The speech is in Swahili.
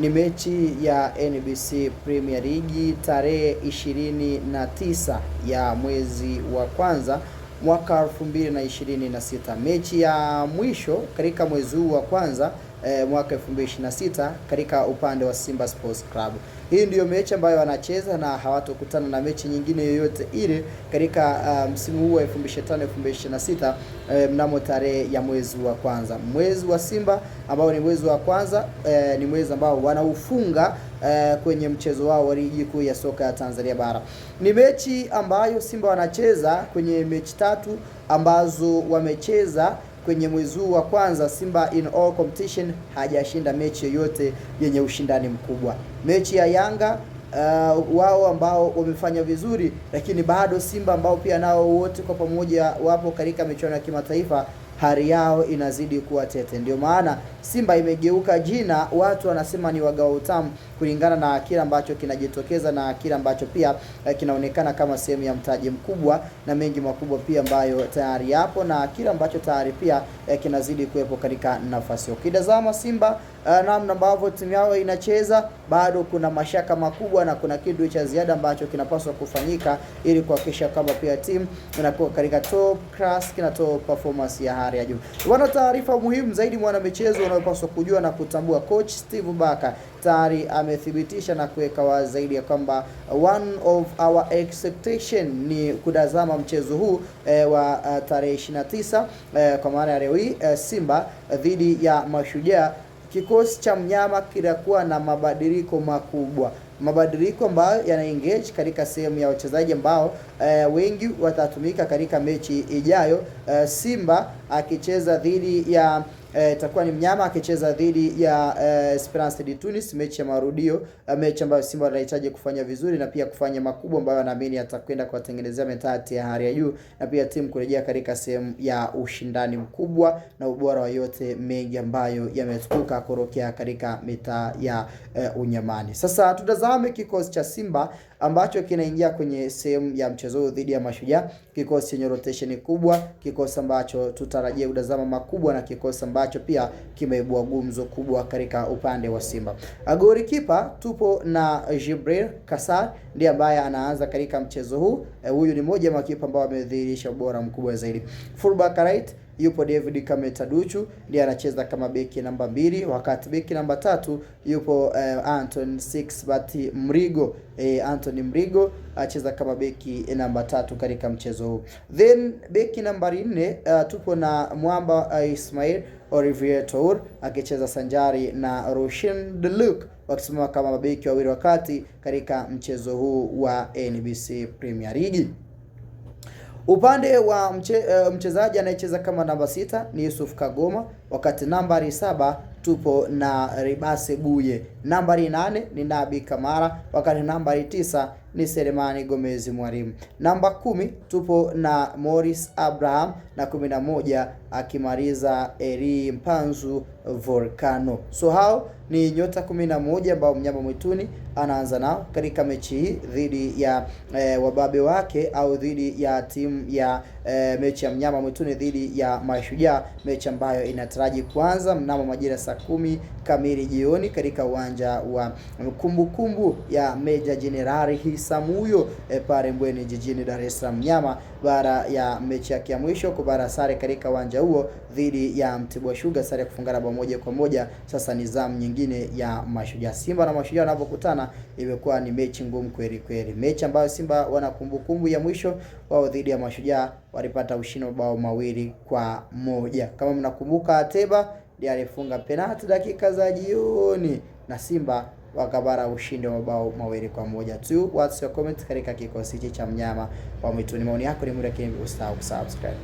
Ni mechi ya NBC Premier League tarehe 29 ya mwezi wa kwanza mwaka 2026. Mechi ya mwisho katika mwezi huu wa kwanza mwaka 2026 katika upande wa Simba Sports Club. Hii ndiyo mechi ambayo wanacheza na hawatokutana na mechi nyingine yoyote ile katika msimu huu wa 2025-2026 mnamo tarehe ya mwezi wa kwanza. Mwezi wa Simba ambao ni mwezi wa kwanza ni mwezi ambao wanaufunga kwenye mchezo wao wa ligi kuu ya soka ya Tanzania bara. Ni mechi ambayo Simba wanacheza kwenye mechi tatu ambazo wamecheza kwenye mwezi huu wa kwanza. Simba in all competition hajashinda mechi yoyote yenye ushindani mkubwa. Mechi ya Yanga wao ambao wamefanya vizuri, lakini bado Simba ambao pia nao wote kwa pamoja wapo katika michuano ya kimataifa, hali yao inazidi kuwa tete. Ndio maana Simba imegeuka jina, watu wanasema ni wagawa utamu, kulingana na kile ambacho kinajitokeza na kile ambacho pia kinaonekana kama sehemu ya mtaji mkubwa na mengi makubwa pia ambayo tayari yapo, na kile ambacho tayari pia kinazidi kuwepo katika nafasi. Ukitazama Simba namna ambavyo timu yao inacheza, bado kuna mashaka makubwa na kuna kitu cha ziada ambacho kinapaswa kufanyika ili kuhakikisha kwamba pia timu inakuwa katika top class, kinatoa performance ya hali ya juu. Wana taarifa muhimu zaidi mwana michezo unayopaswa kujua na kutambua. Coach Steve Barker tayari amethibitisha na kuweka wazi zaidi ya kwamba one of our expectation ni kutazama mchezo huu wa tarehe 29 kwa maana ya leo hii Simba dhidi ya Mashujaa. Kikosi cha mnyama kitakuwa na mabadiliko makubwa, mabadiliko ambayo yana engage katika sehemu ya wachezaji ambao wengi watatumika katika mechi ijayo. Simba akicheza dhidi ya itakuwa ni mnyama akicheza dhidi ya Esperance de Tunis, mechi ya marudio, mechi ambayo Simba wanahitaji kufanya vizuri na pia kufanya makubwa ambayo wanaamini atakwenda kuwatengenezea metati ya hali ya juu na pia timu kurejea katika sehemu ya ushindani mkubwa na ubora wa yote mengi ambayo yametukuka korokea katika mitaa ya unyamani. Sasa tutazame kikosi cha Simba ambacho kinaingia kwenye sehemu ya mchezo dhidi ya Mashujaa, kikosi chenye rotation kubwa, kikosi ambacho tutarajia udazama makubwa na kikosi ambacho pia kimeibua gumzo kubwa katika upande wa Simba. Golikipa tupo na Jibril Kasar ndiye ambaye anaanza katika mchezo huu. Huyu ni mmoja wa makipa ambao amedhihirisha ubora mkubwa zaidi. Fullback right yupo David Kameta Duchu, ndiye anacheza kama beki namba 2, wakati beki namba 3 yupo Anthony Sixbati Mrigo. Anthony Mrigo acheza kama beki namba 3 katika mchezo huu. Then beki namba 4 tupo na Mwamba Ismail Olivier Tour akicheza sanjari na Roshan Deluk wakisimama kama mabeki wawili wakati katika mchezo huu wa NBC Premier League. Upande wa mchezaji anayecheza kama namba 6 ni Yusuf Kagoma, wakati nambari 7 tupo na Ribase Guye, nambari 8 ni Nabi Kamara, wakati nambari 9 ni Selemani Gomez Mwalimu, namba 10 tupo na Morris Abraham, na 11 akimaliza Eri Mpanzu Volcano. So hao ni nyota 11 ambao mnyama mwituni anaanza nao katika mechi hii dhidi ya wababe wake au dhidi ya timu ya mechi ya mnyama mwituni dhidi ya Mashujaa, mechi ambayo inataraji kuanza mnamo majira saa 10 kamili jioni katika uwanja wa kumbukumbu ya Meja Jenerali Hisamuyo pale Mbweni jijini Dar es Salaam. Mnyama baada ya mechi yake ya mwisho kubara sare katika uwanja huo dhidi ya Mtibwa Sugar, sare kufungana bao 1-1. Sasa ni zamu nyingine ya Mashujaa. Simba na Mashujaa wanapokutana imekuwa ni mechi ngumu kweli kweli, mechi ambayo Simba wana kumbukumbu ya mwisho wao dhidi ya Mashujaa walipata ushindi wa bao 2-1. Kama mnakumbuka, Ateba ndiye alifunga penalti dakika za jioni na Simba wakabara ushindi wa mabao 2-1 tu. What's your comment katika kikosi cha mnyama wa mwituni? Maoni yako ni muda, usisahau kusubscribe.